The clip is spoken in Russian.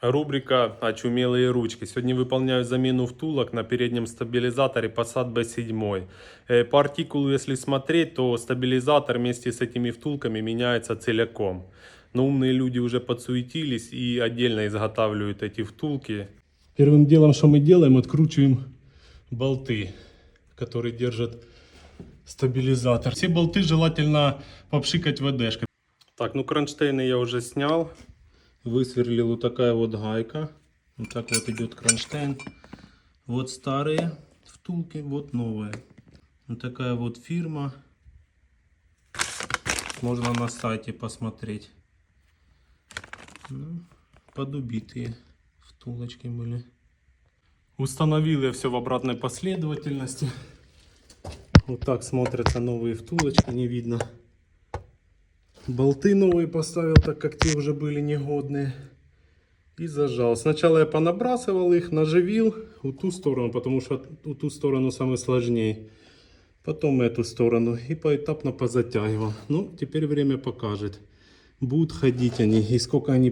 Рубрика «Очумелые ручки». Сегодня выполняю замену втулок на переднем стабилизаторе Passat B7. По артикулу, если смотреть, то стабилизатор вместе с этими втулками меняется целиком. Но умные люди уже подсуетились и отдельно изготавливают эти втулки. Первым делом, что мы делаем, откручиваем болты, которые держат стабилизатор. Все болты желательно попшикать ВДшкой. Так, ну кронштейны я уже снял. Высверлил вот такая вот гайка. Вот так вот идет кронштейн. Вот старые втулки, вот новые. Вот такая вот фирма. Можно на сайте посмотреть. Ну, подубитые втулочки были. Установил я все в обратной последовательности. Вот так смотрятся новые втулочки, не видно. Болты новые поставил, так как те уже были негодные. И зажал. Сначала я понабрасывал их, наживил в ту сторону, потому что в ту сторону самое сложнее. Потом эту сторону и поэтапно позатягивал. Ну, теперь время покажет, будут ходить они и сколько они